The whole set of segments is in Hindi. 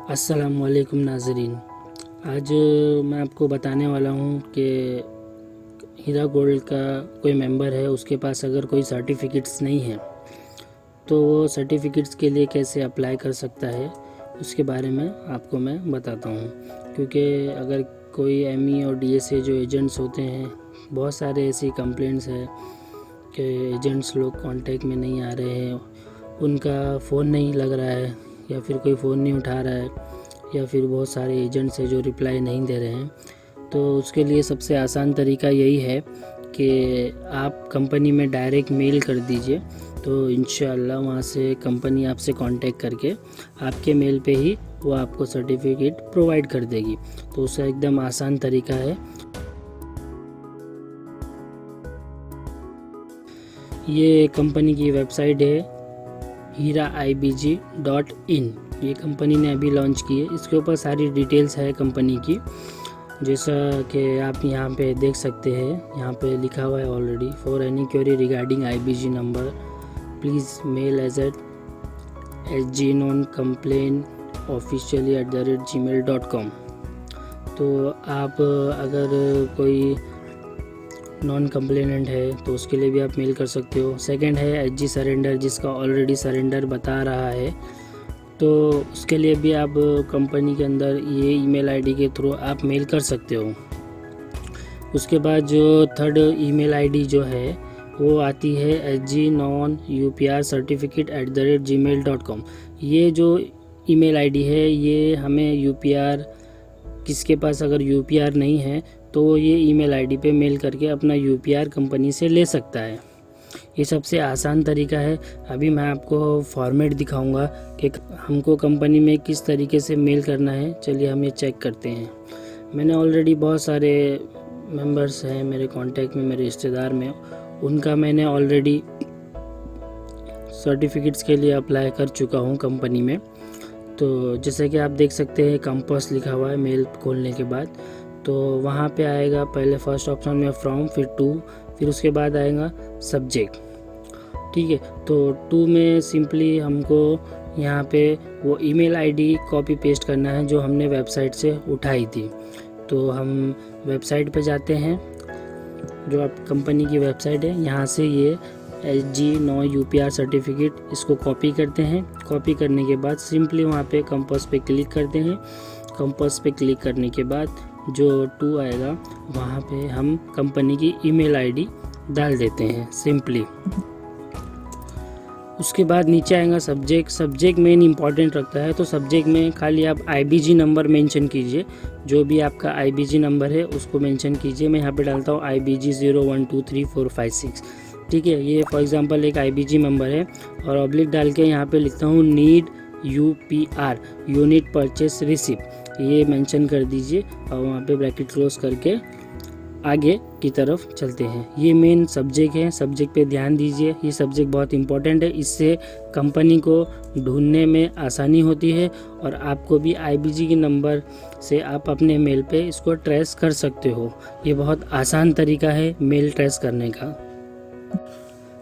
अस्सलामुअलैकुम नाज़रीन। आज मैं आपको बताने वाला हूँ कि हीरा गोल्ड का कोई मेंबर है, उसके पास अगर कोई सर्टिफिकेट्स नहीं है तो वो सर्टिफिकेट्स के लिए कैसे अप्लाई कर सकता है, उसके बारे में आपको मैं बताता हूँ। क्योंकि अगर कोई एमई और डीएसए जो एजेंट्स होते हैं, बहुत सारे ऐसी कंप्लेंट्स हैं कि एजेंट्स लोग कांटेक्ट में नहीं आ रहे हैं, उनका फ़ोन नहीं लग रहा है या फिर कोई फ़ोन नहीं उठा रहा है या फिर बहुत सारे एजेंट्स हैं जो रिप्लाई नहीं दे रहे हैं। तो उसके लिए सबसे आसान तरीका यही है कि आप कंपनी में डायरेक्ट मेल कर दीजिए, तो इंशाअल्लाह वहाँ से कंपनी आपसे कांटेक्ट करके आपके मेल पे ही वो आपको सर्टिफिकेट प्रोवाइड कर देगी। तो उसका एकदम आसान तरीका है। ये कंपनी की वेबसाइट है hiraibg.in। ये कंपनी ने अभी लॉन्च की है। इसके ऊपर सारी डिटेल्स है कंपनी की, जैसा कि आप यहाँ पे देख सकते हैं। यहाँ पे लिखा हुआ है already, for any query regarding IBG number please mail sgnonComplainOfficially@gmail.com। तो आप अगर कोई नॉन कंप्लेनेंट है तो उसके लिए भी आप मेल कर सकते हो। सेकंड है एचजी सरेंडर, जिसका ऑलरेडी सरेंडर बता रहा है, तो उसके लिए भी आप कंपनी के अंदर ये ईमेल आईडी के थ्रू आप मेल कर सकते हो। उसके बाद जो थर्ड ईमेल आईडी जो है वो आती है sgnonUPRcertificate@gmail.com। ये जो ईमेल आईडी है ये हमें यूपीआर, किसके पास अगर यूपीआर नहीं है तो ये ईमेल आईडी पे मेल करके अपना यूपीआर कंपनी से ले सकता है। ये सबसे आसान तरीका है। अभी मैं आपको फॉर्मेट दिखाऊंगा कि हमको कंपनी में किस तरीके से मेल करना है। चलिए हम ये चेक करते हैं। मैंने ऑलरेडी बहुत सारे मेंबर्स हैं मेरे कांटेक्ट में, मेरे रिश्तेदार में, उनका मैंने ऑलरेडी सर्टिफिकेट्स के लिए अप्लाई कर चुका हूँ कंपनी में। तो जैसे कि आप देख सकते हैं कंपास लिखा हुआ है मेल खोलने के बाद। तो वहाँ पे आएगा पहले फर्स्ट ऑप्शन में फ्रॉम, फिर टू, फिर उसके बाद आएगा सब्जेक्ट। ठीक है, तो टू में सिंपली हमको यहाँ पे वो ईमेल आईडी कॉपी पेस्ट करना है जो हमने वेबसाइट से उठाई थी। तो हम वेबसाइट पे जाते हैं, जो आप कंपनी की वेबसाइट है, यहाँ से ये sgnonUPR सर्टिफिकेट इसको कॉपी करते हैं। कॉपी करने के बाद सिंपली वहाँ पे कंपास पे क्लिक करते हैं। कंपास पे क्लिक करने के बाद जो टू आएगा वहाँ पे हम कंपनी की ईमेल आईडी डाल देते हैं सिंपली। उसके बाद नीचे आएगा सब्जेक्ट। सब्जेक्ट मेन इंपॉर्टेंट रखता है, तो सब्जेक्ट में खाली आप आईबीजी नंबर मेंशन कीजिए। जो भी आपका आईबीजी नंबर है उसको मेंशन कीजिए। मैं यहाँ पे डालता हूँ IBG 012345 ठीक है। ये फॉर एग्जांपल एक आईबीजी नंबर है और ऑब्लिक डाल के यहाँ पे लिखता हूँ need UPR unit purchase receipt, ये मेंशन कर दीजिए और वहाँ पे ब्रैकेट क्लोज करके आगे की तरफ चलते हैं। ये मेन सब्जेक्ट है, सब्जेक्ट पे ध्यान दीजिए। ये सब्जेक्ट बहुत इंपॉर्टेंट है, इससे कंपनी को ढूंढने में आसानी होती है और आपको भी आईबीजी के नंबर से आप अपने मेल पे इसको ट्रेस कर सकते हो। ये बहुत आसान तरीका है मेल ट्रेस करने का।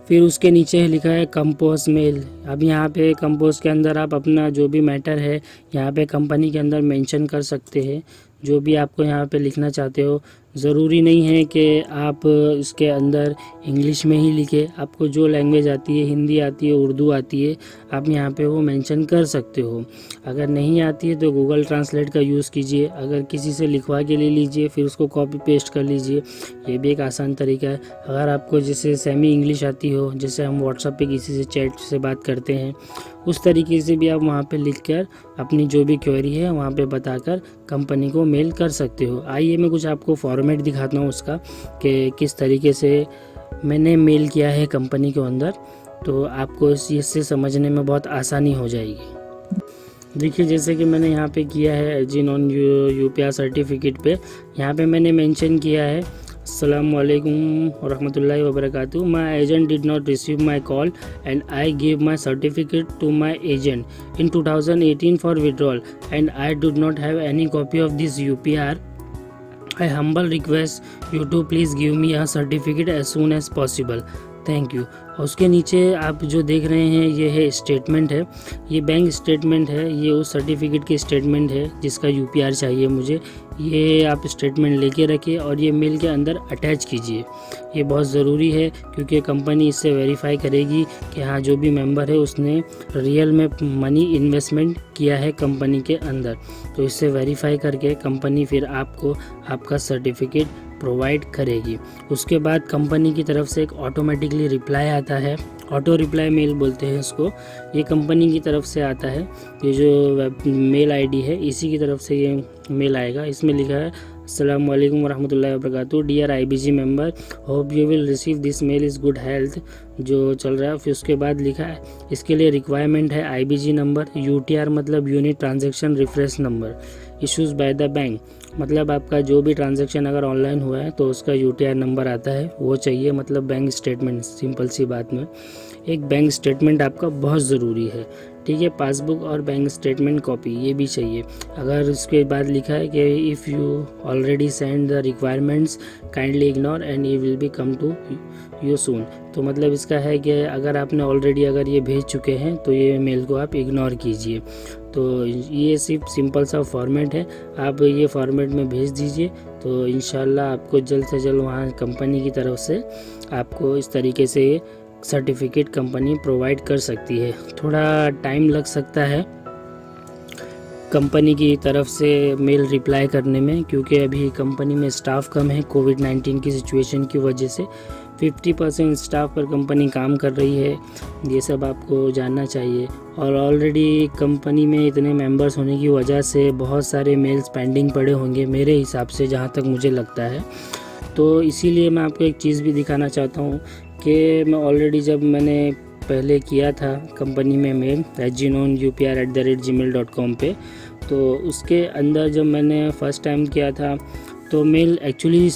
फिर उसके नीचे लिखा है कंपोज मेल। अब यहाँ पे कंपोज के अंदर आप अपना जो भी मैटर है यहाँ पे कंपनी के अंदर मेंशन कर सकते हैं, जो भी आपको यहाँ पे लिखना चाहते हो। ज़रूरी नहीं है कि आप इसके अंदर इंग्लिश में ही लिखे, आपको जो लैंग्वेज आती है, हिंदी आती है, उर्दू आती है, आप यहाँ पे वो मेंशन कर सकते हो। अगर नहीं आती है तो गूगल ट्रांसलेट का यूज़ कीजिए, अगर किसी से लिखवा के ले लीजिए, फिर उसको कॉपी पेस्ट कर लीजिए। ये भी एक आसान तरीका है। अगर आपको जैसे सेमी इंग्लिश आती हो, जैसे हम व्हाट्सएप पे किसी से चैट से बात करते हैं, उस तरीके से भी आप वहाँ पे लिखकर अपनी जो भी क्वेरी है वहाँ पे बताकर कंपनी को मेल कर सकते हो। आइए मैं कुछ आपको फॉर्मेट दिखाता हूँ उसका कि किस तरीके से मैंने मेल किया है कंपनी के अंदर, तो आपको इससे समझने में बहुत आसानी हो जाएगी। देखिए जैसे कि मैंने यहाँ पे किया है sgnonUPR सर्टिफिकेट पे, यहाँ पे मैंने मेंशन किया है Assalamualaikum warahmatullahi wabarakatuh. My agent did not receive my call and I gave my certificate to my agent in 2018 for withdrawal and I do not have any copy of this UPR. I humble request you to please give me a certificate as soon as possible. Thank you. और उसके नीचे आप जो देख रहे हैं ये है स्टेटमेंट है, ये बैंक स्टेटमेंट है, ये उस सर्टिफिकेट की स्टेटमेंट है जिसका यूपीआर चाहिए मुझे। ये आप स्टेटमेंट लेके रखिए और ये मेल के अंदर अटैच कीजिए। ये बहुत ज़रूरी है क्योंकि कंपनी इससे वेरीफाई करेगी कि हाँ जो भी मेंबर है उसने रियल में मनी इन्वेस्टमेंट किया है कंपनी के अंदर। तो इससे वेरीफाई करके कंपनी फिर आपको आपका सर्टिफिकेट प्रोवाइड करेगी। उसके बाद कंपनी की तरफ से एक ऑटोमेटिकली रिप्लाई आता है, ऑटो रिप्लाई मेल बोलते हैं इसको। ये कंपनी की तरफ से आता है, ये जो मेल आईडी है इसी की तरफ से ये मेल आएगा। इसमें लिखा है अस्सलाम वालेकुम वरहमतुल्लाहि वबरकातुहू, dear IBG member, hope you will receive this mail is good health, जो चल रहा है। फिर उसके बाद लिखा है इसके लिए रिक्वायरमेंट है आईबीजी नंबर, यूटीआर मतलब unit transaction reference number, issues by the bank मतलब आपका जो भी ट्रांजैक्शन अगर ऑनलाइन हुआ है तो उसका यूटीआर नंबर आता है वो चाहिए, मतलब बैंक स्टेटमेंट। सिंपल सी बात में एक बैंक स्टेटमेंट आपका बहुत ज़रूरी है, ठीक है। पासबुक और बैंक स्टेटमेंट कॉपी ये भी चाहिए। अगर उसके बाद लिखा है कि if you already send the requirements kindly ignore and ये will be come to you soon, तो मतलब इसका है कि अगर आपने ऑलरेडी अगर ये भेज चुके हैं तो ये मेल को आप इग्नोर कीजिए। तो ये सिर्फ सिंपल सा फॉर्मेट है, आप ये फॉर्मेट में भेज दीजिए तो इंशाल्लाह आपको जल्द से जल्द वहाँ कंपनी की तरफ से आपको इस तरीके से सर्टिफिकेट कंपनी प्रोवाइड कर सकती है। थोड़ा टाइम लग सकता है कंपनी की तरफ से मेल रिप्लाई करने में क्योंकि अभी कंपनी में स्टाफ कम है कोविड-19 की सिचुएशन की वजह से। 50% स्टाफ पर कंपनी काम कर रही है, ये सब आपको जानना चाहिए। और ऑलरेडी कंपनी में इतने मेंबर्स होने की वजह से बहुत सारे मेल्स पेंडिंग पड़े होंगे मेरे हिसाब से, जहाँ तक मुझे लगता है। तो इसीलिए मैं आपको एक चीज़ भी दिखाना चाहता हूँ कि मैं ऑलरेडी जब मैंने पहले किया था कंपनी में मेल gnoneupr@gmail.com पे, तो उसके अंदर जब मैंने फ़र्स्ट टाइम किया था तो मेल एक्चुअली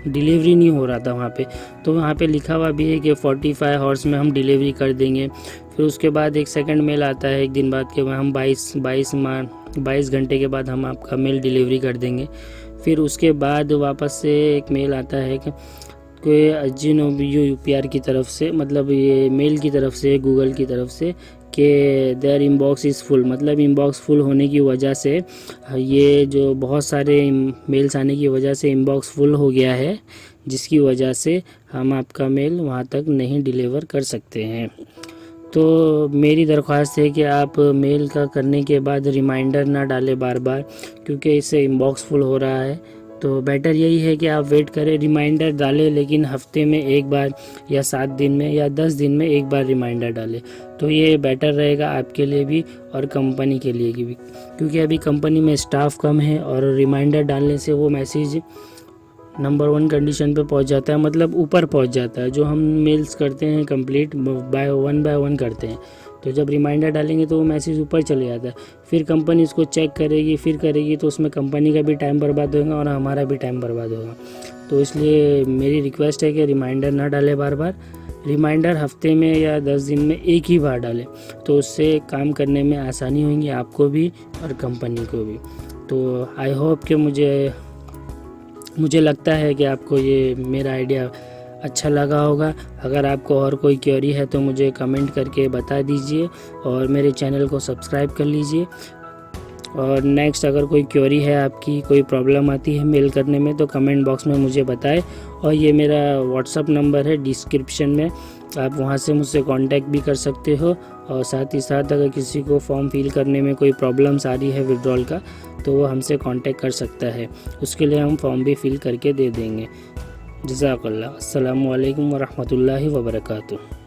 डिलीवरी नहीं हो रहा था वहाँ पे। तो वहाँ पे लिखा हुआ भी है कि 45 आवर्स में हम डिलीवरी कर देंगे। फिर उसके बाद एक सेकंड मेल आता है एक दिन बाद के हम 22 घंटे के बाद हम आपका मेल डिलीवरी कर देंगे। फिर उसके बाद वापस से एक मेल आता है कि gnoneupr की तरफ से, मतलब ये मेल की तरफ से, गूगल की तरफ से कि देयर इनबॉक्स इज़ फुल, मतलब इनबॉक्स फुल होने की वजह से ये जो बहुत सारे मेल्स आने की वजह से इनबॉक्स फुल हो गया है, जिसकी वजह से हम आपका मेल वहाँ तक नहीं डिलीवर कर सकते हैं। तो मेरी दरख्वास्त है कि आप मेल का करने के बाद रिमाइंडर ना डालें बार बार, क्योंकि इससे इनबॉक्स फुल हो रहा है। तो बेटर यही है कि आप वेट करें, रिमाइंडर डालें लेकिन हफ्ते में एक बार या 7 दिन में या 10 दिन में एक बार रिमाइंडर डालें, तो ये बेटर रहेगा आपके लिए भी और कंपनी के लिए भी। क्योंकि अभी कंपनी में स्टाफ कम है और रिमाइंडर डालने से वो मैसेज नंबर 1 कंडीशन पे पहुंच जाता है, मतलब ऊपर पहुंच जाता है। जो हम मेल्स करते हैं कंप्लीट बाय वन करते हैं, तो जब रिमाइंडर डालेंगे तो वो मैसेज ऊपर चले जाता है। फिर कंपनी इसको चेक करेगी, फिर करेगी, तो उसमें कंपनी का भी टाइम बर्बाद होगा और हमारा भी टाइम बर्बाद होगा। तो इसलिए मेरी रिक्वेस्ट है कि रिमाइंडर ना डालें बार बार, रिमाइंडर हफ्ते में या 10 दिन में एक ही बार डालें, तो उससे काम करने में आसानी होगी आपको भी और कंपनी को भी। तो आई होप कि मुझे लगता है कि आपको ये मेरा आइडिया अच्छा लगा होगा। अगर आपको और कोई क्वेरी है तो मुझे कमेंट करके बता दीजिए और मेरे चैनल को सब्सक्राइब कर लीजिए। और नेक्स्ट अगर कोई क्वेरी है, आपकी कोई प्रॉब्लम आती है मेल करने में, तो कमेंट बॉक्स में मुझे बताएं। और ये मेरा व्हाट्सअप नंबर है डिस्क्रिप्शन में, आप वहाँ से मुझसे कांटेक्ट भी कर सकते हो। और साथ ही साथ अगर किसी को फॉर्म फिल करने में कोई प्रॉब्लम्स आ रही है विड्रॉल का, तो वो हमसे कांटेक्ट कर सकता है, उसके लिए हम फॉर्म भी फिल करके दे देंगे। जज़ाकल्लाह। अस्सलामु अलैकुम वरहमतुल्लाहि वबरकातुहू।